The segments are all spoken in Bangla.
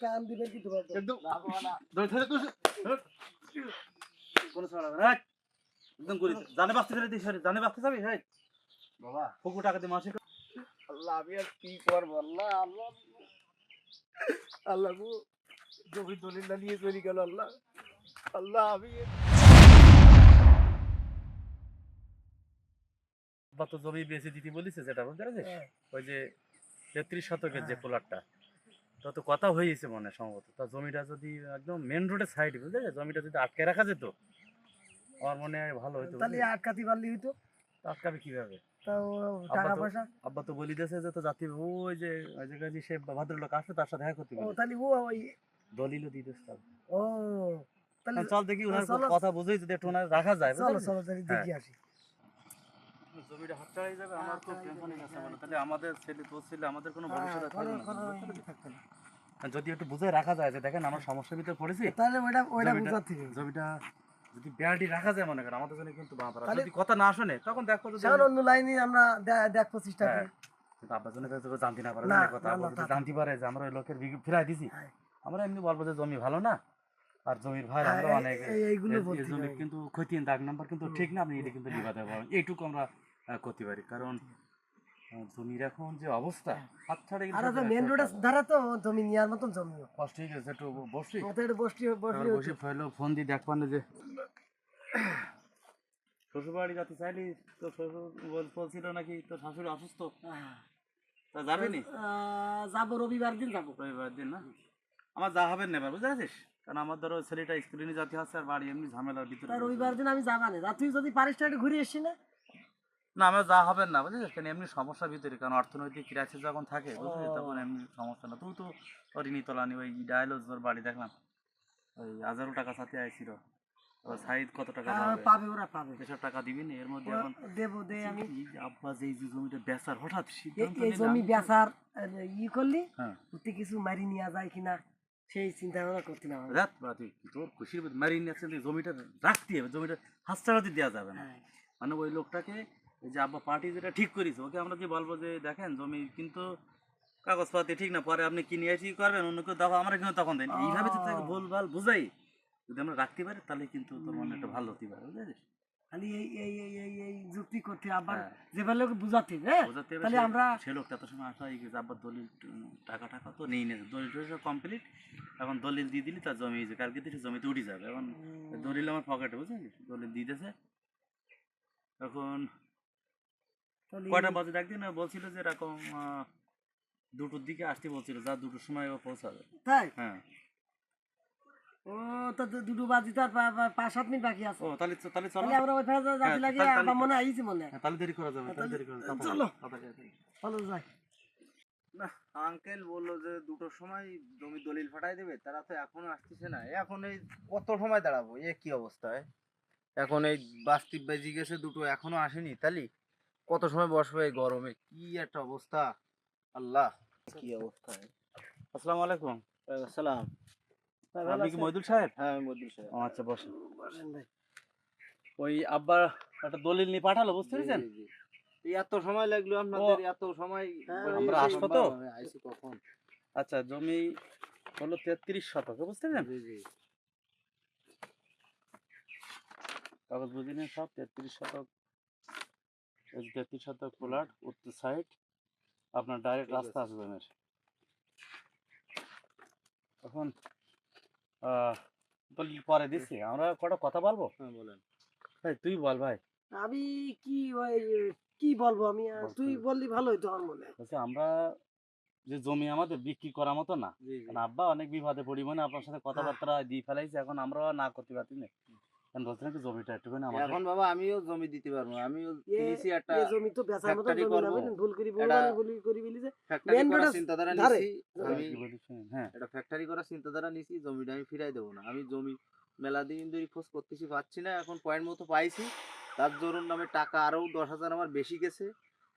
কাম দিবেন কি তোমার একদম ধরে ধরে তুই কোন ছাড়া না একদম করে জানে বাঁচতে ফেলে দিস জানে বাঁচতে যাবি হ্যাঁ বাবা পুকুর টাকা দিয়ে মাসে আল্লাহ আমি আর কি করবো আল্লাহ আল্লাহ আল্লাহ গো জমি দলিল নিয়ে চলে গেল আল্লাহ আল্লাহ আমি বা তো জমি বেচে দিতে বলিছে যেটা বুঝতে পারছিস ওই যে 33 শতকের যে প্লটটা তো তো কথা হয়েছে মনে সম্ভবত তা জমিটা যদি একদম মেন রোডের সাইডে বুঝলে জমিটা যদি আটকে রাখা যেত আমার মনে হয় ভালো হতো তাহলে আটকাতে পারলি হইতো আটকাবে কিভাবে তাও টাকা পয়সা আব্বা তো বলিতেছে যে তো জাতি ওই যে ওই জায়গায় সে ভদ্রলোক আসবে তার সাথে দেখা করতে ও বলে তাহলে ও ওই দলিলও দিতেছে তার ও তাহলে চল দেখি ওনার কথা বুঝেই যদি একটু ওনার রাখা যায় চলো চলো তাহলে দেখি আসি জমিটা হাত ছাড়াই যাবে আমার খুব টেনশনই আছে বলে তাহলে আমাদের ছেলে তোর ছেলে আমাদের কোনো ভবিষ্যৎ থাকবে না যদি একটু বুঝে রাখা যায় যে দেখেন আমরা সমস্যার ভিতরে পড়েছি তাহলে ওইটা বুঝার থেকে জমিটা যদি বেয়ারটি রাখা যায় মনে করেন আমাদের জন্য কিন্তু বাঁধা যদি কথা না শুনে তখন দেখো যদি অন্য লাইনে আমরা দেখবো চেষ্টা করি কিন্তু আপনার জন্য তো জানতে না পারে কথা যদি জানতে পারে যে আমরা ওই লোকের ফিরাই দিছি আমরা এমনি বলবো যে জমি ভালো না আর জমির ভাই আমরা অনেক এই জমি কিন্তু খতিয়ান দাগ নাম্বার কিন্তু ঠিক না আপনি এটা কিন্তু লিভাতে পারেন এইটুকু আমরা করতে পারি কারণ জমির এখন যে অবস্থা হাত ছাড়ে আর মেন রোডের ধারে তো জমি নেওয়ার মতন জমি কষ্ট হয়ে গেছে একটু বসি বসি ফেলো ফোন দিয়ে দেখ পান যে শ্বশুর বাড়ি যাতে চাইলি তো শ্বশুর বলছিল নাকি তোর শাশুড়ি অসুস্থ তা যাবি নি যাবো রবিবার দিন যাবো রবিবার দিন না আমার যা হবে নেবার বুঝতে পারছিস কারণ আমার ধরো ছেলেটা স্কুলে নিয়ে যাতে আছে আর বাড়ি এমনি ঝামেলার ভিতরে রবিবার দিন আমি যাবা না তুই যদি পারিস একটু ঘুরে এসছি না না আমার যা হবে না বুঝলি কেন এমনি সমস্যার ভিতরে কারণ অর্থনৈতিক ক্রাইসিস যখন থাকে বুঝলি তখন এমনি সমস্যা না তুই তো ঋণী তোলানি ওই ডায়ালজ তোর বাড়ি দেখলাম ওই 1000 টাকা সাথে আইছিল সাইদ কত টাকা পাবে ওরা পাবে এসব টাকা দিবি না এর মধ্যে এখন দেবো দে আমি আব্বা যে জমিটা বেচার হঠাৎ এই জমি বেচার করলি তুই কিছু মারি নিয়ে যায় কিনা সেই চিন্তা ভাবনা করতে না রাত তুই তোর খুশির মারি নিয়ে জমিটা রাখতে হবে জমিটা হাত ছাড়াতে দেওয়া যাবে না মানে ওই লোকটাকে এই যে আব্বা পার্টি যেটা ঠিক করেছে ওকে আমরা যে বলবো যে দেখেন জমি কিন্তু কাগজপাতি ঠিক না পরে আপনি কিনে এসে করবেন অন্য কেউ দেখো আমরা কিন্তু তখন দেন এইভাবে তো তাকে ভুলভাল বুঝাই যদি আমরা রাখতে পারি তাহলে কিন্তু তোর মনে একটা ভালো হতে পারে বুঝেছিস খালি এই যুক্তি করতে আবার যেভাবে বুঝাতে তাহলে আমরা সে লোকটা এত সময় আসা গেছে আব্বার দলিল টাকা তো নেই না দলিল কমপ্লিট এখন দলিল দিয়ে দিলি তার জমি কালকে থেকে জমিতে উঠে যাবে এখন দলিল আমার পকেটে বুঝলি দলিল দিয়ে দিয়েছে এখন কয়টা বাজে একদিন বলছিল যে এরকম 2টোর দিকে আসতে বলছিল যা 2টোর সময় পৌঁছাবে তাই হ্যাঁ ও তো 2টো বাজে তো আর 5-7 মিনিট বাকি আছে ও তাহলে চলো আমরা ওই ফাজে যাচ্ছি লাগে আবার মনে আইছি মনে তাহলে দেরি করা যাবে তাহলে দেরি করা চলো চলো যাই না আঙ্কেল বললো যে 2টোর সময় জমি দলিল ফাটাই দেবে তারা তো এখনো আসতেছে না এখন এই কত সময় দাঁড়াবো কি অবস্থায় এখন এই বাস্তিব বেজে গেছে 2টো এখনো আসেনি তালি কত সময় বসবে এই গরমে কি একটা অবস্থা আল্লাহ কি অবস্থা আসসালামু আলাইকুম সালাম আপনি কি মইদুল সাহেব হ্যাঁ আমি মইদুল সাহেব আচ্ছা বসেন ওই আব্বা একটা দলিল নিয়ে পাঠালো বুঝতে পেরেছেন এত সময় লাগলো আপনাদের এত সময় আমরা আসবো তো আইছি কখন আচ্ছা জমি হলো 33 শতক বুঝতে পেরেছেন কাগজ বুঝিনি সব 33 শতক 33 শতক প্লট উত্তর সাইড আপনার ডাইরেক্ট রাস্তা আছে জমির এখন দলিল পরে দিচ্ছি আমরা কটা কথা বলবো হ্যাঁ বলেন ভাই তুই বল ভাই আমি কি বলবো আমি তুই বললি ভালো হইতো আমার মনে আমরা যে জমি আমাদের বিক্রি করার মতো না কারণ আব্বা অনেক বিপদে পড়ি মনে আপনার সাথে কথাবার্তা দিয়ে ফেলাইছে এখন আমরা না করতে পারছি না কারণ বলছিলাম কি জমিটা একটুখানি আমাদের এখন বাবা আমিও জমি দিতে পারবো আমিও কিনেছি একটা জমি তো বেচার মতো জমি না বুঝলেন ভুল করি বলি যে ফ্যাক্টরি করার চিন্তাধারা নিছি আমি হ্যাঁ এটা ফ্যাক্টরি করার চিন্তাধারা নিছি জমিটা আমি ফিরাই দেবো না আমি জমি মেলা দিন ধরে খোঁজ করতেছি পাচ্ছি না এখন পয়েন্ট মতো পাইছি তার জোর নামে টাকা আরো 10,000 আমার বেশি গেছে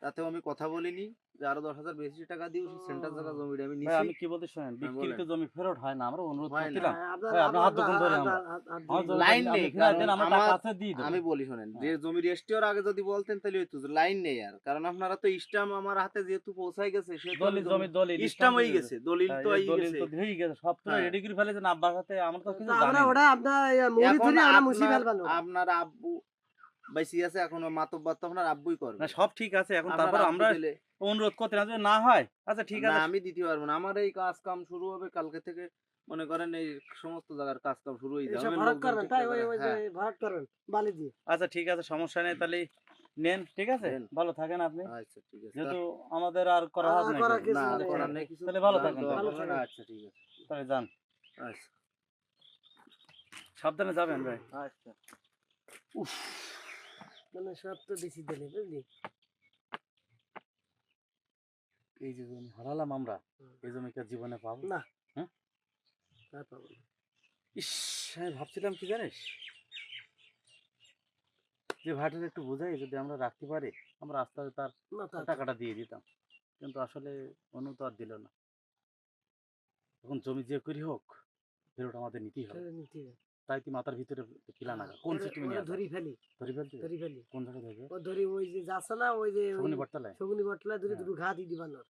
তাতেও আমি কথা বলিনি যে আরো 10,000 বেশি টাকা দিও, সেন্টার জায়গা জমিটা আমি ভাই নিছি। আমি কি বলতে শোনেন, হ্যাঁ, বিক্রিত বলেন। জমি ফেরত হয় না, আমরা অনুরোধ হয় না। করছিলাম হ্যাঁ, আপনার- ভাই আপনার হাত আপনার- দুখন ধরে আমরা আমার জমিটা লাইন আপনি নেই, ফেরত দেন, কারণ আমরা টাকা আমার- আছে দিয়ে দেবো। আমি বলি শোনেন, যে হ্যাঁ। জমি রেজিস্ট্রি হওয়ার আগে যদি বলতেন তাহলে হইতো, যে লাইন নেই আর, কারণ আপনারা তো স্টাম্প আমার হাতে যেহেতু পৌঁছাই গেছে সেহেতু দলিল জমি দলিল স্টাম্প হয়ে গেছে, দলিল তো হয়ে দলিল গেছে। তো হয়ে গেছে, সব তো হ্যাঁ। রেডি করে ফেলেছেন আব্বার সাথে, আমরা তো কিছু তা জানি আমরা না। ওটা আপনার মুড়ি এখন ধরে আমরা মুছি আপনার ফেলবানো আপনার আব্বু বাইসি আছে, এখন মাতব্বর তো আপনার আব্বুই করবে। না সব ঠিক আছে, এখন আপনার তারপর আব্বু আমরা দিলে- অনুরোধ করতে না, যদি না হয় আচ্ছা ঠিক না, আছে। আমি দিতে পারবো না, আমার এই কাজ কাম শুরু হবে কালকে থেকে, মনে করেন এই সমস্ত জায়গার কাজ কাম শুরু হয়ে এসব যাবে, ভরাট লোকজন করবেন ঠিক তাই করে, ওই যে হ্যাঁ। ভরাট করবেন বালি দিয়ে। আচ্ছা ঠিক আছে, সমস্যা নেই, তাহলে নেন, ঠিক আছে, নেন। ভালো থাকেন আপনি, আচ্ছা ঠিক আছে, যেহেতু আমাদের আর করা আর হাত নেই করার কিছু। কিছু না আর নেই। করার নেই কিছু, তাহলে ভালো যান, থাকেন, দোয়া ভালো করবেন। থাকেন। আচ্ছা ঠিক আছে, তাহলে যান, আচ্ছা সাবধানে যাবেন ভাই। আচ্ছা। মানে সব তো বেশি দিলে বুঝলি। এই যে জমি হারালাম আমরা, এই জমিকে জীবনে পাবো না হ্যাঁ? তা পাবো না। ইস, আমি ভাবছিলাম কি জানিস, যে ভাইটার একটু বোঝাই যদি আমরা রাখতে পারি, আমরা আস্তে আস্তে তার না তা টাকাটা দিয়ে দিতাম, কিন্তু আসলে অনু তো আর দিল না। এখন জমি যে করি হোক ফেরত আমাদের নিতেই হবে, ছেড়ে নিতে হবে। তাই কি মাথার ভিতরে কিলা না কোন ওরে- সিস্টেমে ওরে নিয়ে আসা ধরি ফেলি ধরে ফেলতে ধরি ফেলি কোন জায়গায় ধরবে, ও ধরি ওই যে যাচ্ছে না ওই যে শকুনি বটতলায় শগুনি বটলা ধরে হ্যাঁ। দুটো ঘা দিয়ে দিবান ওর।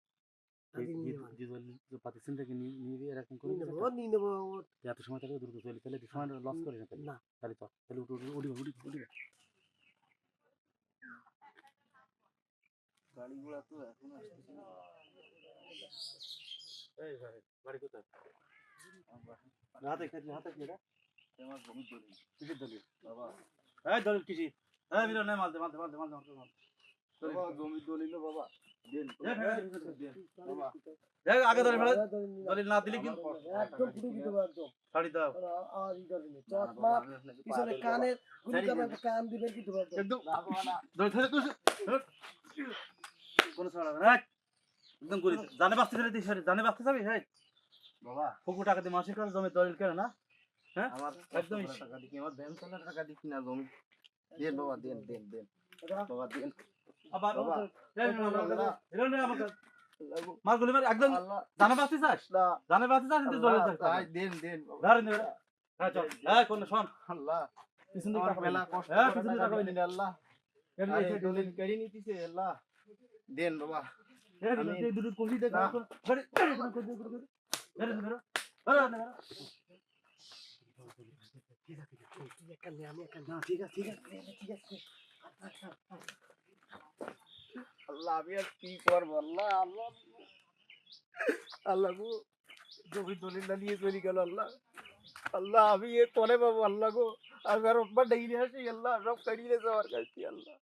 ঘা দিয়ে নিয়ে যাবান। পাতি চিন্তাকে নিয়ে দিয়ে এরকম করে নিয়ে নেবো ও নিয়ে নেবো ওর। এত সময় থাকে দ্রুত চলে, তাহলে সময় লস করি না, তাহলে না তাহলে তো তাহলে উঠি উঠি উঠি গাড়িগুলো তো এখন আসতেছে না। এই ভাই বাড়ি কোথায়, হাতে খেতে হাতে কি এটা আমার জমি দলিল কিসের দলিল, বাবা, এই দলিল কিসি, এই বিরো নাই মালতে মালতে মালতে মালতে মালতে বাবা জমি দলিল বাবা, দেন দেন বাবা, এই আগে দলিল ফেলে দলিল না দিলে কিন্তু একদম পুরো দিতে হবে একদম। ছাড়ি দাও আর ই করবি না। চট মাপ পিছনে কানের গুলি করবে একটা কান দিবেন কি দেবো একদম। একদম দলিল ফেলে তুই কোন ছাড়া না একদম করি জানে বাঁচতে ফেলে দিস, জানে বাঁচতে যাবি, হ্যাঁ বাবা ফুকু টাকা দিয়ে মাসিক কাছে জমি দলিল কেন না, হ্যাঁ আমার একদম একদম টাকা দিকি, আমার ব্যাংক চালার টাকা দিকি না জমি, দেন বাবা দেন দেন দেন বাবা দেন আবার বাবা, এরকম আমার লাগু মারগুলি মার একদম আল্লাহ জানে বাঁচতে চাস, না জানে বাঁচতে চাস কিন্তু দলিল চাস তাই দেন দেন বাবা, ধরেন হ্যাঁ চল হ্যাঁ কোন শোন আল্লাহ পিছন দিকে আমার টাকা মেলা মেলা কষ্ট হ্যাঁ করে পিছন দিকে টাকা টাকা দিলেন আল্লাহ, মেলা আরে দলিল কেড়ে নিতেছে আল্লাহ, দেন বাবা, আমি- এই দুটো কষি দেখ না। ধরে তুই একটা নে, আমি একটা নে। না ঠিক আছে ঠিক আছে ঠিক আছে আল্লাহ আমি আর কি করবো, আল্লাহ আল্লাহ আল্লাহ গো, জমি দলিলটা নিয়ে চলে গেল আল্লাহ, আল্লাহ আমি এ করে পাবো আল্লাহ গো, আমি আর ওপর ডেকে নিয়ে আসি আল্লাহ, সব কাটিয়ে যাওয়ার কাছে আল্লাহ।